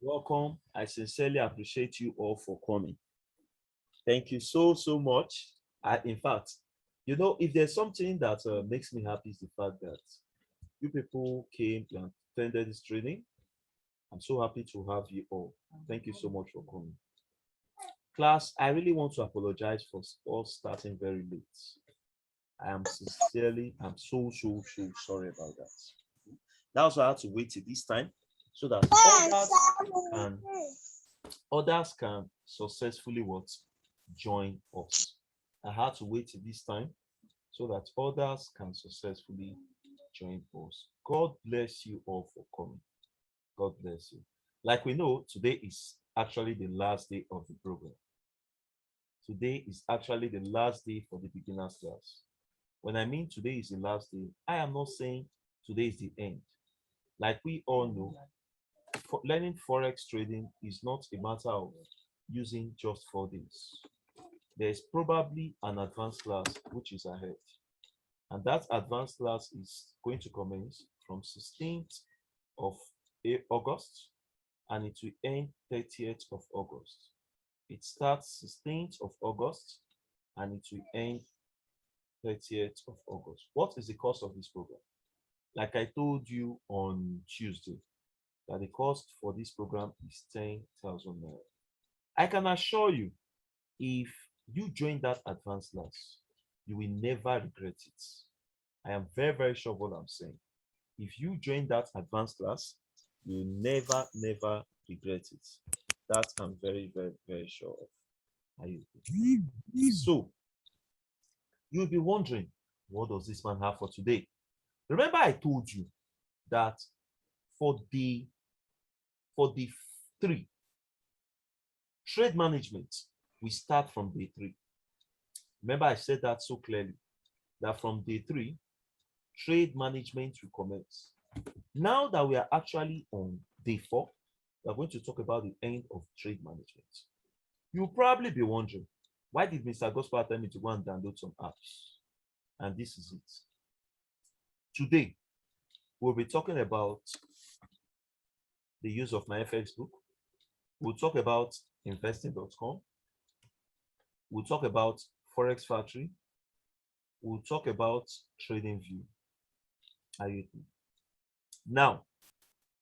Welcome. I sincerely appreciate you all for coming. Thank you so much. In fact, if there's something that makes me happy is the fact that you people came and attended this training. I'm so happy to have you all. Thank you so much for coming. Class, I really want to apologize for us starting very late. I'm so sorry about that. That's why I had to wait till this time so that others can successfully join us. I had to wait till this time so that others can successfully join us. God bless you all for coming. God bless you. Like we know, today is actually the last day of the program. Today is actually the last day for the beginners class. When I mean today is the last day, I am not saying today is the end. Like we all know, learning forex trading is not a matter of using just 4 days. There's probably an advanced class which is ahead. And that advanced class is going to commence from 16th of August and it will end 30th of August. It starts 16th of August and it will end 30th of August. What is the cost of this program? Like I told you on Tuesday, that the cost for this program is 10,000 naira. I can assure you, if you join that advanced class, you will never regret it. I am very sure of what I'm saying. If you join that advanced class, you will never regret it. That I'm very sure of. So, you'll be wondering, what does this man have for today? Remember I told you that for the 3 trade management, we start from day 3. Remember I said that so clearly, that from day 3, trade management will commence. Now that we are actually on day 4, we are going to talk about the end of trade management. You'll probably be wondering, why did Mr. Gospel tell me to go and download some apps? And this is it. Today, we'll be talking about the use of my FX book. We'll talk about investing.com. We'll talk about Forex Factory. We'll talk about TradingView. Are you with me? Now,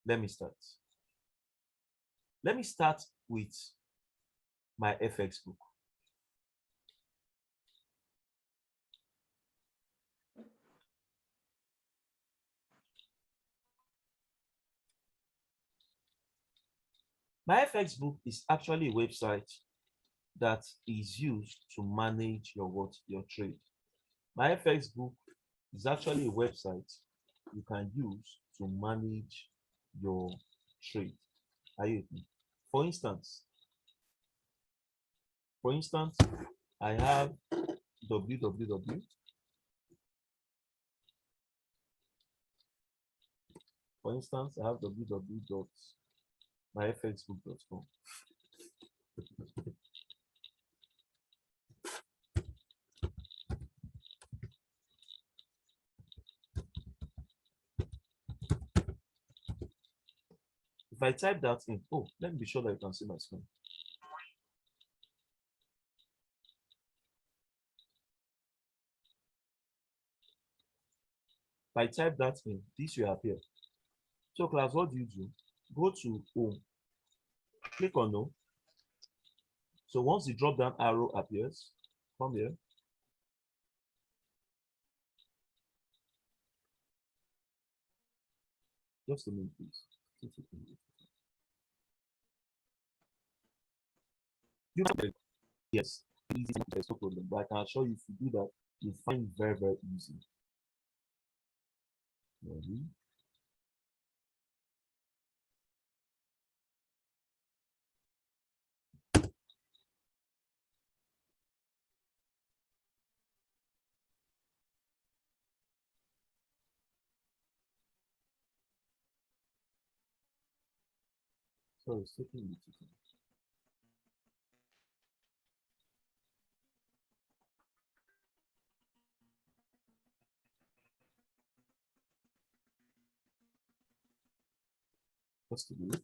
let me start. Let me start with my FX book. My FX book is actually a website that is used to manage your trade. My FX book is actually a website you can use to manage your trade. Are you with me? For instance, I have www. For instance, I have www.myfxbook.com. If I type that in, let me be sure that you can see my screen. If I type that in, this will appear. So class, what do? Go to home, click on home. So once the drop down arrow appears, come here. Just a minute, please. Yes, easy, there's no problem. But I can assure you, if you do that, you find very easy. Ready? So it's taking me to Just a minute.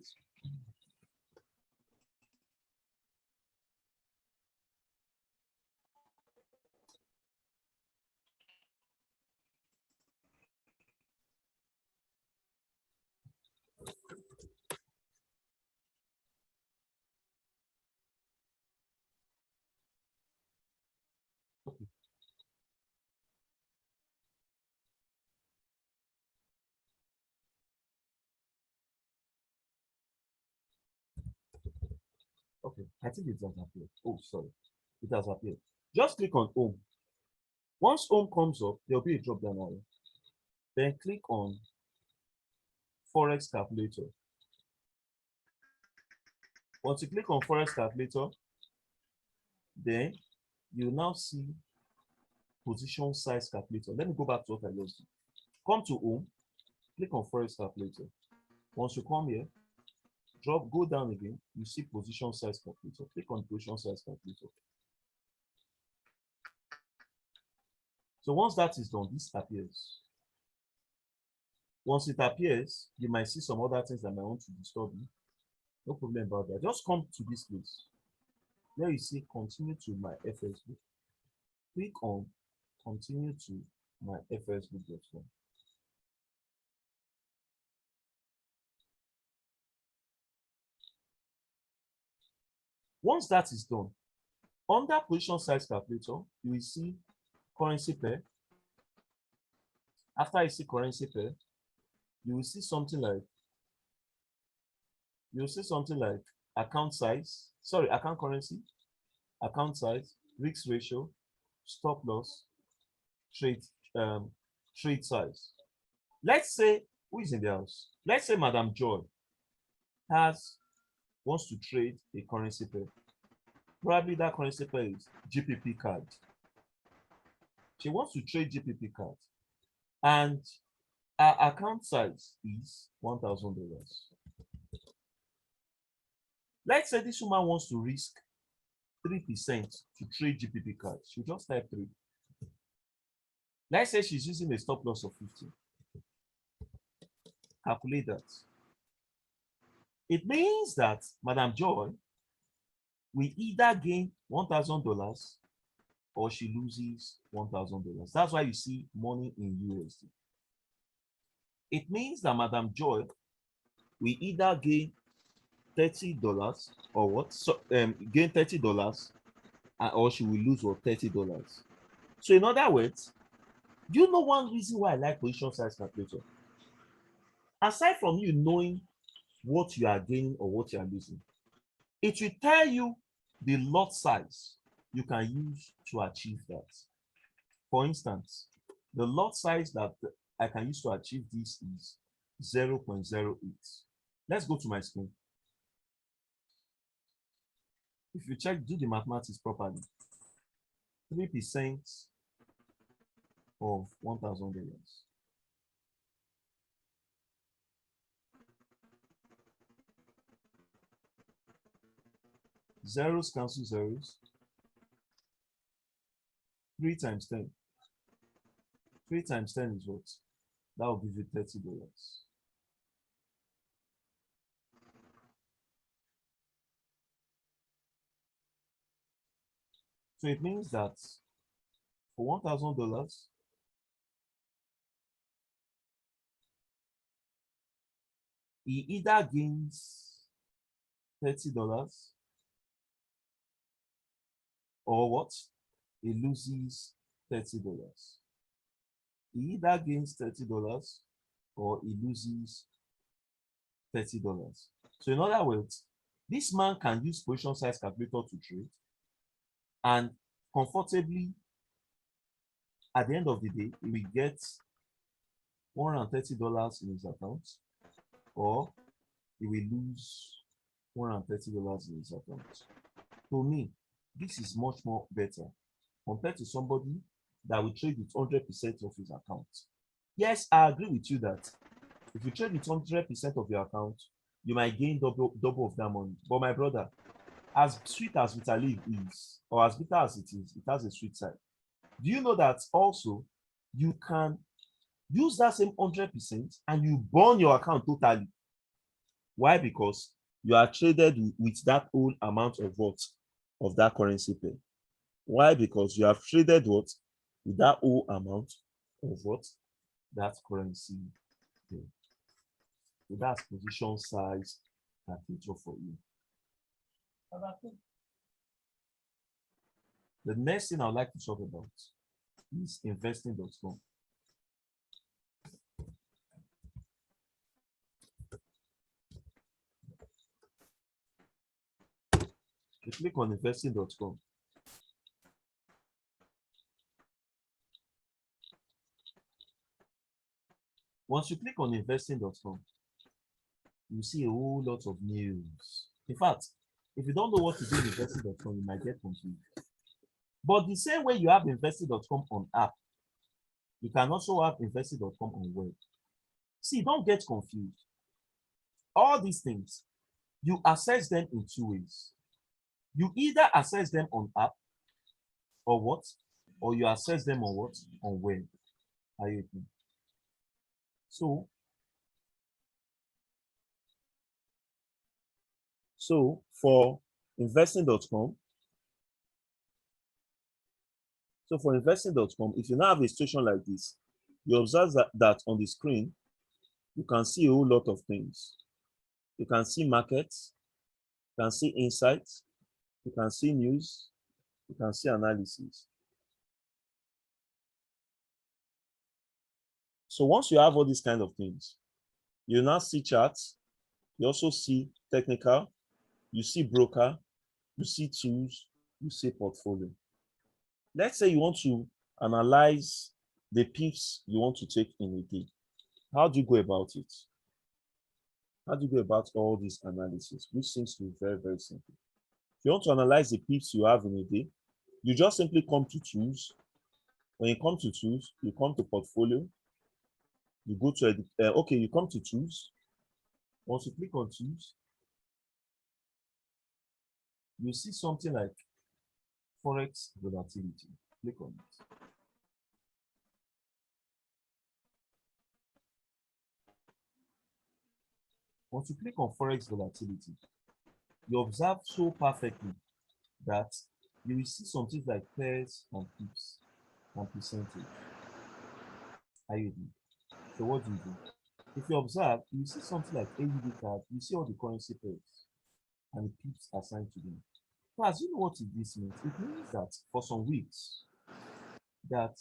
Okay, I think it has appeared. Oh, sorry. It has appeared. Just click on home. Once home comes up, there'll be a drop down arrow. Then click on Forex calculator. Once you click on Forex calculator, then you now see position size calculator. Let me go back to what I just did. Come to home, click on Forex calculator. Once you come here, go down again, you see position size calculator. Click on position size calculator. So once that is done, this appears. Once it appears, you might see some other things that might want to disturb you. No problem about that. Just come to this place. There you see continue to my FSB. Click on continue to my FSB.com. Once that is done, under position size calculator, you will see currency pair. After you see currency pair, you will see something like account size, account currency, account size, risk ratio, stop loss, trade size. Let's say who is in the house? Let's say Madam Joy wants to trade a currency pair. Probably that currency pair is GPP card. She wants to trade GPP card, and her account size is $1,000. Let's say this woman wants to risk 3% to trade GPP cards. She'll just type 3. Let's say she's using a stop loss of 50. Calculate that. It means that Madam Joy will either gain $1,000 or she loses $1,000. That's why you see money in USD. It means that Madam Joy will either gain $30 or what? Gain $30 or she will lose $30. So in other words, do you know one reason why I like position size calculator? Aside from you knowing what you are gaining or what you are losing, it will tell you the lot size you can use to achieve that. For instance, the lot size that I can use to achieve this is 0.08. Let's go to my screen. If you do the mathematics properly, 3% of $1,000. Zeros cancel zeros. 3 times 10. 3 times 10 is what? That will give you $30. So it means that for $1,000, he either gains $30 or what? He loses $30. He either gains $30 or he loses $30. So in other words, this man can use position size calculator to trade and comfortably at the end of the day, he will get $130 in his account, or he will lose $130 in his account. To me, this is much more better compared to somebody that will trade with 100% of his account. Yes, I agree with you that if you trade with 100% of your account, you might gain double of that money. But my brother, as sweet as Vitalik is, or as bitter as it is, it has a sweet side. Do you know that also you can use that same 100% and you burn your account totally? Why? Because you are traded with that whole amount of what? Of that currency pair. Why? Because you have traded what? With that whole amount of what? That currency pair. So that's position size calculator for you. The next thing I'd like to talk about is investing.com. You click on investing.com. Once you click on investing.com, you see a whole lot of news. In fact, if you don't know what to do in investing.com, you might get confused. But the same way you have investing.com on app, you can also have investing.com on web. See, don't get confused. All these things, you access them in two ways. You either access them on app or what? Or you access them on what? On web. Are you with me? So for investing.com, if you now have a situation like this, you observe that on the screen, you can see a whole lot of things. You can see markets, you can see insights, you can see news, you can see analysis. So once you have all these kind of things, you now see charts, you also see technical, you see broker, you see tools, you see portfolio. Let's say you want to analyze the pips you want to take in a day. How do you go about it? How do you go about all this analysis, which seems to be very, very simple? If you want to analyze the pips you have in a day, you just simply come to tools. When you come to tools, you come to portfolio, you go to, you come to tools. Once you click on tools, you see something like Forex volatility. Click on it. Once you click on Forex volatility, you observe so perfectly that you will see something like pairs and pips and percentage. Are you with me? So what do? If you observe, you see something like AUD card, you see all the currency pairs and the pips assigned to them. So as you know what this means, it means that for some weeks, that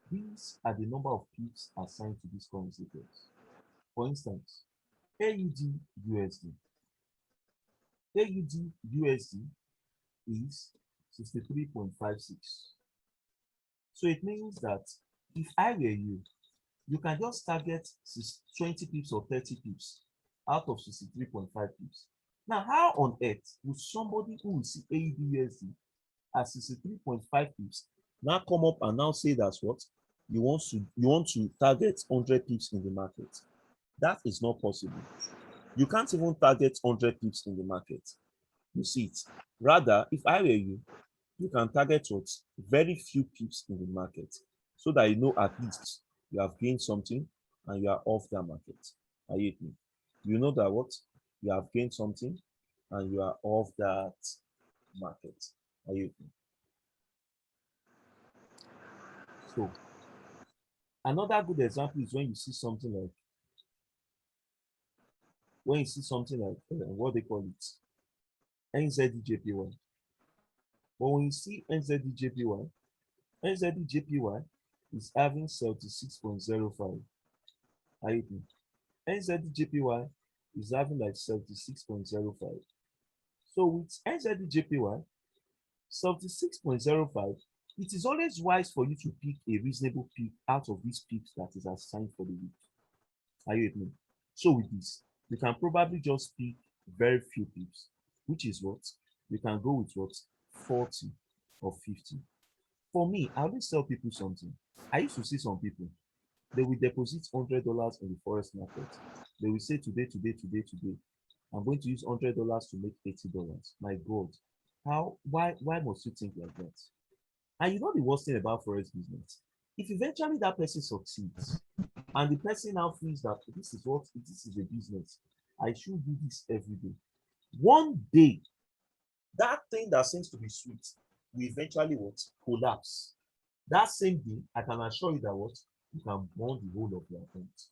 these are the number of pips assigned to these currency pairs. For instance, AUD USD. AUD USD is 63.56. So it means that if I were you, you can just target 20 pips or 30 pips out of 63.5 pips. Now, how on earth would somebody who will see AUD USD at 63.5 pips now come up and now say that's what you want to target 100 pips in the market? That is not possible. You can't even target 100 pips in the market. You see it. Rather, if I were you, you can target what very few pips in the market so that you know at least you have gained something and you are off that market. Are you with me? You know that what you have gained something and you are off that market. Are you with me? So another good example is when you see something like what they call it, NZDJPY. But when you see NZDJPY is having 76.05. Are you with me? NZDJPY is having like 76.05. So with NZDJPY 76.05, it is always wise for you to pick a reasonable pick out of these picks that is assigned for the week. Are you with me? So with this, you can probably just pick very few picks, which is what you can go with what 40 or 50. For me, I always tell people something. I used to see some people, they will deposit $100 in the forex market. They will say today, I'm going to use $100 to make $80. My God, why must you think like that? And you know the worst thing about forex business? If eventually that person succeeds and the person now feels that this is a business, I should do this every day. One day, that thing that seems to be sweet will eventually what? Collapse. That same day, I can assure you that what? You can burn the whole of your account.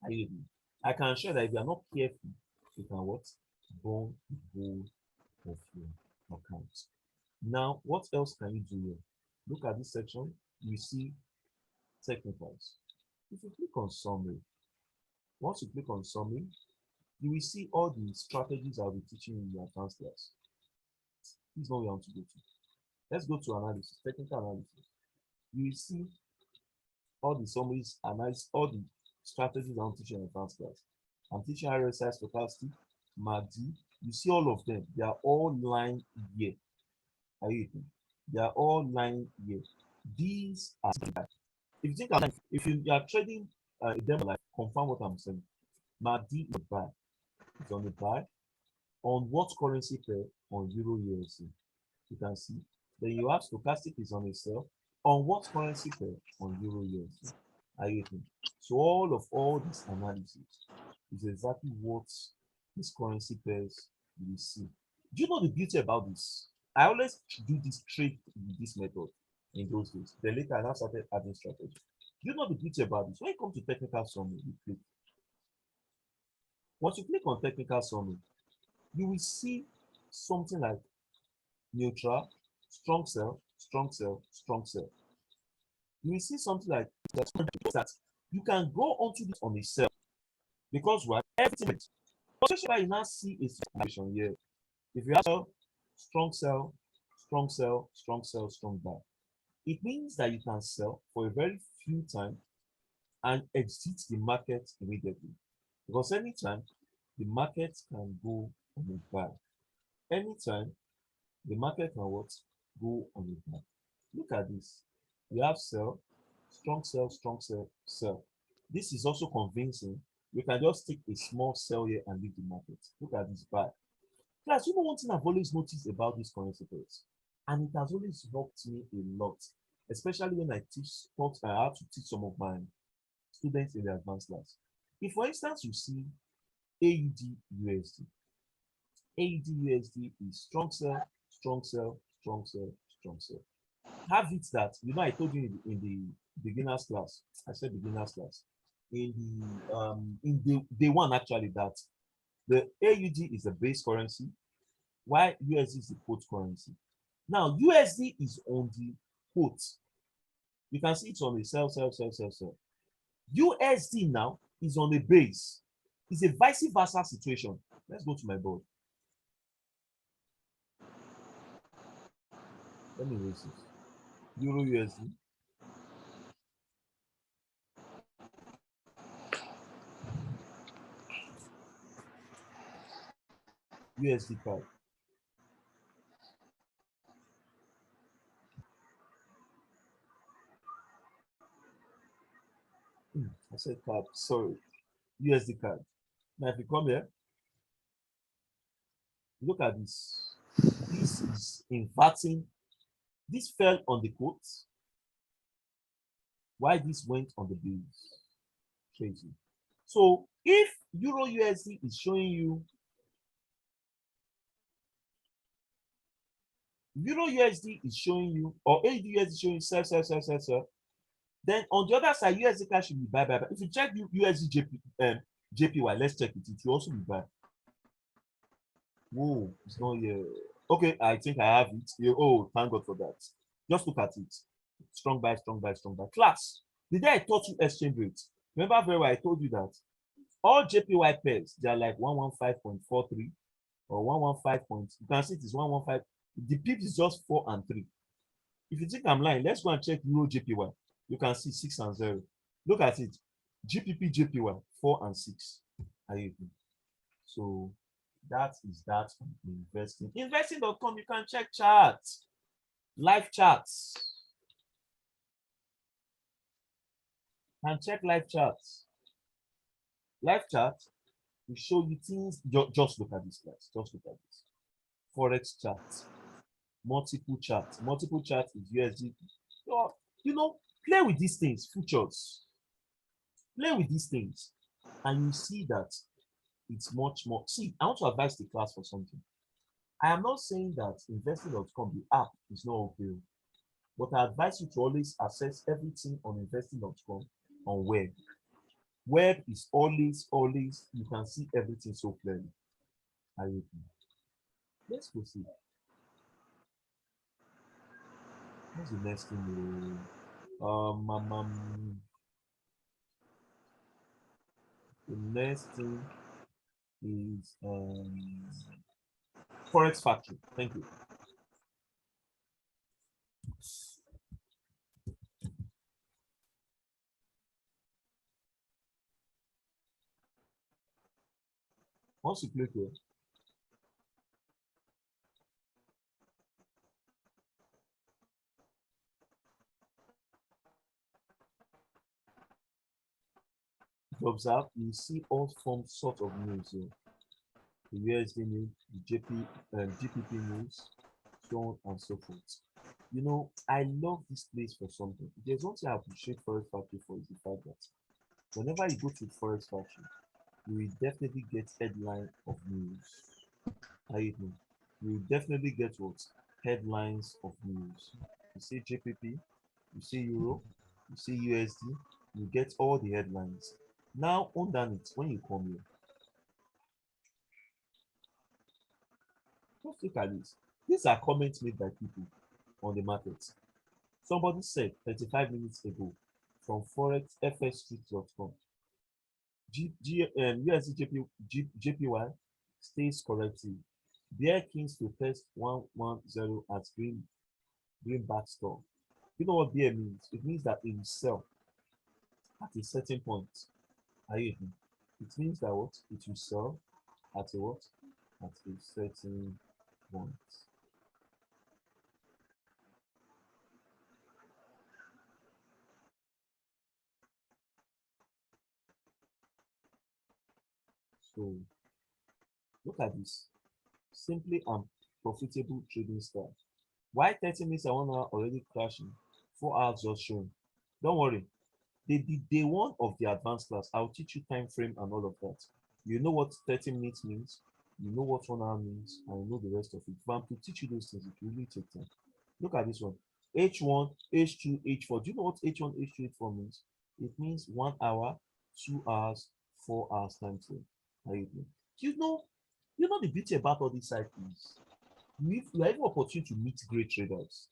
Are you with me? I can assure that if you are not careful, you can what? Burn the whole of your account. Now, what else can you do here? Look at this section. You see technicals. If you click on summary, once you click on summary, you will see all the strategies I'll be teaching in the advanced class. This is what we want to go to. Let's go to analysis, technical analysis. You will see all the summaries, analyze all the strategies I'm teaching in advanced class. I'm teaching RSI stochastic, MACD. You see all of them. They are all lying here. Are you with me? They are all lying here. These are if you think about if you are trading a demo like confirm what I'm saying. MACD is buy. It's on the buy. On what currency pair? On Euro USD. You can see. Then you have stochastic is on a sell. On what currency pair? On Euro USD. Are you with me? So all this analysis is exactly what these currency pairs will see. Do you know the beauty about this? I always do this trade with this method in those days. Then later I now started adding strategy. Do you know the beauty about this? When it comes to technical summary, you click. Once you click on technical summary, you will see something like neutral, strong sell, strong sell, strong sell. You will see something like that. You can go onto this on a sell because what everything. Especially you now see a situation here. If you have strong sell, strong sell, strong sell, strong buy, it means that you can sell for a very few times and exit the market immediately. Because anytime the market can go on a buy, anytime the market can what? Go on a buy. Look at this. We have sell, strong sell, strong sell, sell. This is also convincing. We can just take a small sell here and leave the market. Look at this buy. Class, you know one thing I've always noticed about these currency pairs, and it has always helped me a lot, especially when I have to teach some of my students in the advanced class. If, for instance, you see AUD USD, AUD USD is strong sell, strong sell, strong sell, strong sell. Have it that I told you in the beginners class. I said beginners class in the day one actually that the AUD is the base currency, while USD is the quote currency. Now USD is on the quote. You can see it's on the sell, sell, sell, sell, sell. USD now is on the base. It's a vice versa situation. Let's go to my board. Let me erase this. Euro USD. USD card. I said card, sorry. USD card. Now if you come here, look at this. This is inverting. This fell on the quote. Why this went on the base? Crazy. So if Euro USD is showing you Euro USD is showing you, or AUD USD is showing you sell, sell, sell, sell, sell. Then on the other side, USD cash should be buy, buy, buy. If you check USD JPY, let's check it. It will also be buy. Whoa, it's not here. Okay, I think I have it. Oh, thank God for that. Just look at it. Strong buy, strong buy, strong buy. Class. The day I taught you exchange rates, remember very well I told you that all JPY pairs, they are like 115.43 or 115. You can see it is 115. The pip is just 4 and 3. If you think I'm lying, let's go and check Euro JPY. You can see 6 and 0. Look at it. GPP JPY 4 and 6. Are you? So that is that on investing. Investing.com, you can check charts, live charts. And check live charts. Live chart will show you things. Just look at this, guys. Just look at this. Forex chart, multiple charts. Multiple charts is USD. Play with these things, futures. Play with these things, and you see that it's much more. See, I want to advise the class for something. I am not saying that investing.com, the app, is not okay, but I advise you to always access everything on investing.com on web. Web is always, you can see everything so clearly. Are you with me? Let's proceed. What's the next thing? The next thing is Forex Factory. Thank you. Once you click here, to observe, you see all forms sort of news here. The USD news, the GPP news, so on and so forth. You know, I love this place for something. There's one thing I appreciate Forex Factory for is the fact that whenever you go to Forex Factory, you will definitely get headline of news. You will definitely get what? Headlines of news. You see JPP, you see Euro, you see USD, you get all the headlines. Now, underneath, when you come here, just look at this. These are comments made by people on the market. Somebody said 35 minutes ago from forexfsstreet.com, USD JPY stays corrective. Bear Kings to test 110 at Greenback store. You know what bear means? It means that it will sell at a certain point. Are you with me? It means that what? It will sell at a what? At a certain point. So look at this. Simply and profitable trading style. Why 30 minutes and 1 hour already crashing? 4 hours just showing. Don't worry. The day one of the advanced class, I'll teach you time frame and all of that. You know what 30 minutes means, you know what 1 hour means, and you know the rest of it. But to teach you those things, it will really take time. Look at this one. H1, H2, H4. Do you know what H1, H2, H4 means? It means 1 hour, 2 hours, 4 hours time frame. You know, the beauty about all these cycles. You have an opportunity to meet great traders.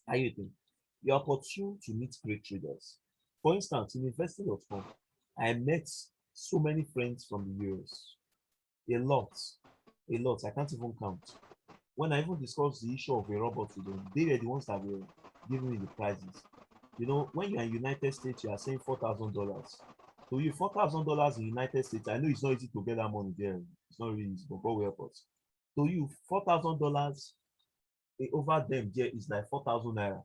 Are you with me? You're opportune to meet great traders. For instance, in investing.com, I met so many friends from the US. A lot. A lot. I can't even count. When I even discussed the issue of a robot with them, they were the ones that were giving me the prizes. You know, when you're in United States, you are saying $4,000. So you $4,000 in United States, I know it's not easy to get that money there. It's not really easy, but God will help us. So you $4,000 over them there is like 4,000 naira.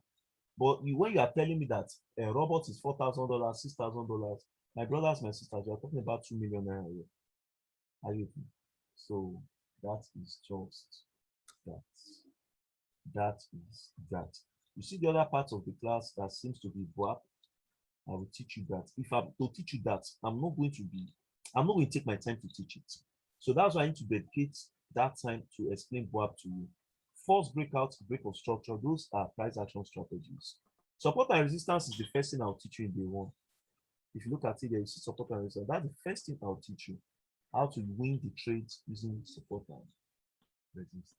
But when you are telling me that a robot is $4,000, $6,000, my brothers, my sisters, you are talking about 2 million naira here. Are you with me? So that is just that. That is that. You see the other part of the class that seems to be BWAP. I will teach you that. If I'm to teach you that, I'm not going to take my time to teach it. So that's why I need to dedicate that time to explain BWAP to you. False breakout, break of structure, those are price action strategies. Support and resistance is the first thing I'll teach you in day one. If you look at it, there is support and resistance. That's the first thing I'll teach you. How to win the trades using support and resistance.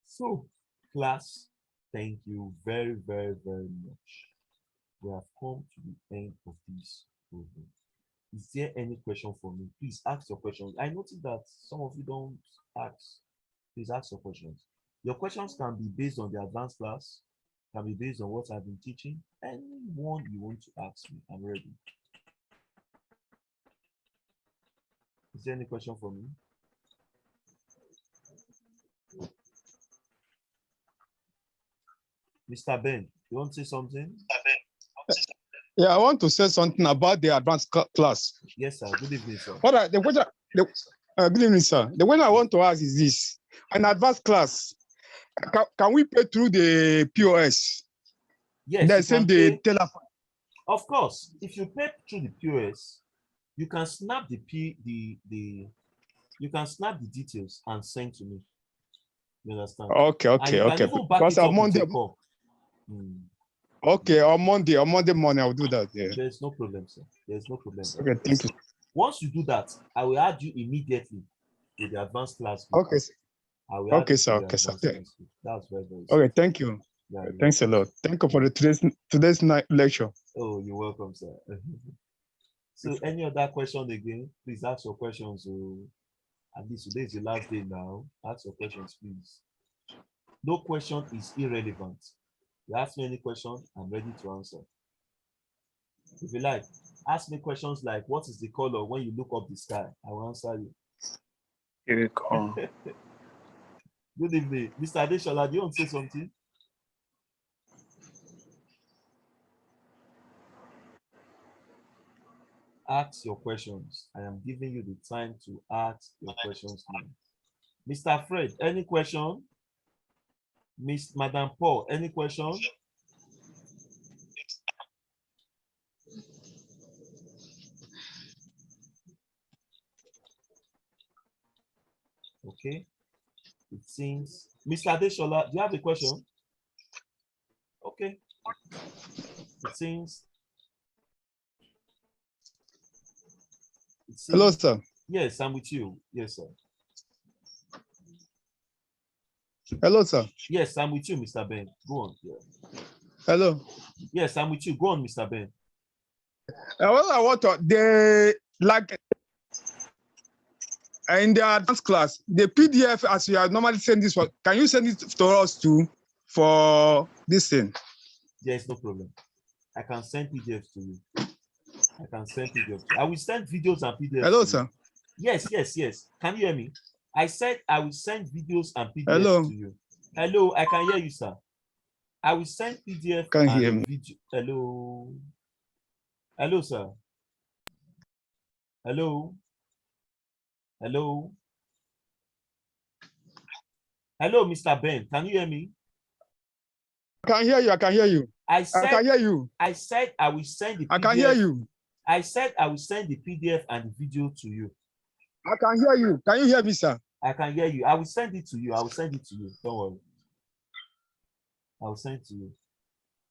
So, class, thank you very, very, very much. We have come to the end of this program. Is there any question for me? Please ask your questions. I noticed that some of you don't ask. Please ask your questions. Your questions can be based on the advanced class, can be based on what I've been teaching. Anyone you want to ask me, I'm ready. Is there any question for me? Mr. Ben, you want to say something? Yeah, I want to say something about the advanced class. Yes, sir. Good evening, sir. Good evening, sir. The one I want to ask is this: an advanced class, can we pay through the POS? Yes, They send the telephone. Of course, if you pay through the POS, You can snap you can snap the details and send to me. You understand? Okay, And okay, you can okay. even back Because it on up with Monday, your call. Hmm. okay, on Monday morning, I'll do that. Yeah. There's no problem, sir. There's no problem. Okay, thank you. Once you do that, I will add you immediately to the advanced class group. Okay, I will add okay, you sir. to the Okay, sir. advanced class group. That's very, very Okay, simple. thank you. Yeah, you're Thanks a welcome, lot. sir. Thank you for the today's night lecture. Oh, you're welcome, sir. So any other question again? Please ask your questions. So at least today is the last day now. Ask your questions, please. No question is irrelevant. You ask me any question, I'm ready to answer. If you like, ask me questions like, what is the color when you look up the sky? I will answer you. Here we come. Good evening. Mr. Adeshola, do you want to say something? Ask your questions. I am giving you the time to ask your questions now. Mr. Fred, any question? Miss Madam Paul, any question? Okay. It seems. Mr. Adeshola, do you have a question? Okay. It seems. Hello, sir. Yes, I'm with you. Yes, sir. Hello, sir. Yes, I'm with you, Mr. Ben. Go on. Yeah. Hello. Yes, I'm with you. Go on, Mr. Ben. Well, I want to they like in the advanced class, the PDF as you are normally send this one. Can you send it to us too for this thing? There's no problem. I can send PDFs to you. I can send PDFs. I will send videos and PDFs. Hello, to sir. you. Yes, yes, yes. Can you hear me? I said I will send videos and PDFs Hello. to you. Hello, I can hear you, sir. I will send PDF Can and hear a me. video. Hello. Hello, sir. Hello. Hello. Hello, Mr. Ben. Can you hear me? I can hear you. I can hear you. I I said can hear you. I said I will send the PDF. I can hear you. I said I will send the PDF and the video to you. I can hear you. Can you hear me, sir? I can hear you. I will send it to you. I will send it to you. Don't worry. I will send it to you.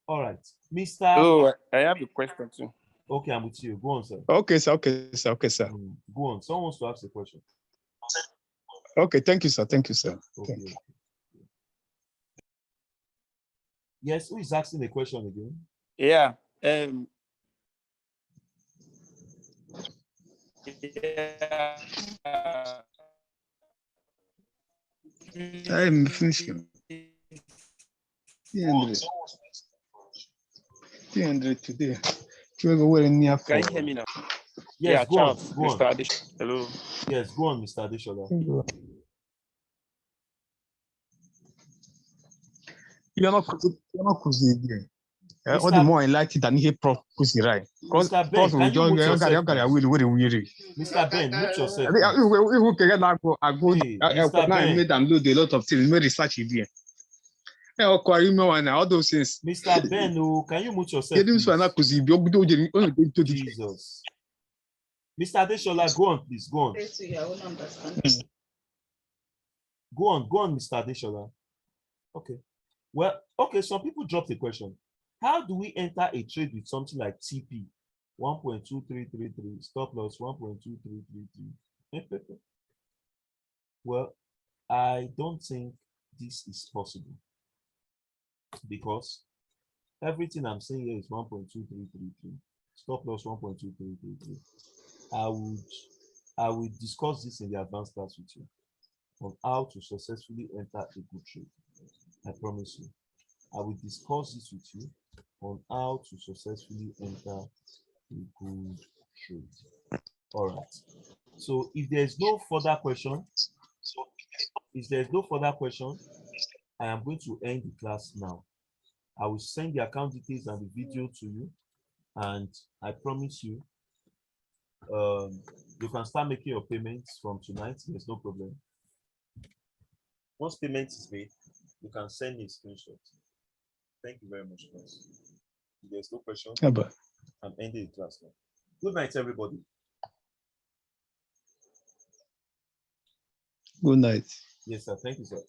All right. Mr. Oh, I have a question too. Okay, I'm with you. Go on, sir. Okay, sir. Okay, sir. Okay, sir. Go on. Someone wants to ask a question. Okay, thank you, sir. Thank you, sir. Okay. Thank you. Yes, who is asking the question again? Yeah. I'm finishing. 300. 300 today. Can you hear me now? Yes, Yeah, go on. Charles, Go on. Mr. Adish. Hello. Yes, go on, Mr. Adeshola. You're not Kuzi again. All the Mr. more enlightened than he Prof Kuzi, right? Mr. Ben, can you mute yourself, Weary. Mr. Ben, mute yourself, I please. who can go Hey, Mr. now Ben. made and load a lot of things, made research again. All those things. Mr. Ben, oh, can you mute yourself, please? Jesus. Mr. Adeshola, go on, please. Go on. Go on, Mr. Adeshola. Okay. Well, okay, some people dropped a question. How do we enter a trade with something like TP 1.2333, stop loss 1.2333? Well, I don't think this is possible because everything I'm saying here is 1.2333, stop loss 1.2333. I will discuss this in the advanced class with you on how to successfully enter a good trade. I promise you. I will discuss this with you on how to successfully enter a good trade. All right. So if there's no further question, I am going to end the class now. I will send the account details and the video to you, and I promise you, you can start making your payments from tonight. There's no problem. Once payment is made, you can send me a screenshot. Thank you very much, guys. If there's no question, I'm ending the class now. Good night, everybody. Good night. Yes, sir. Thank you, sir.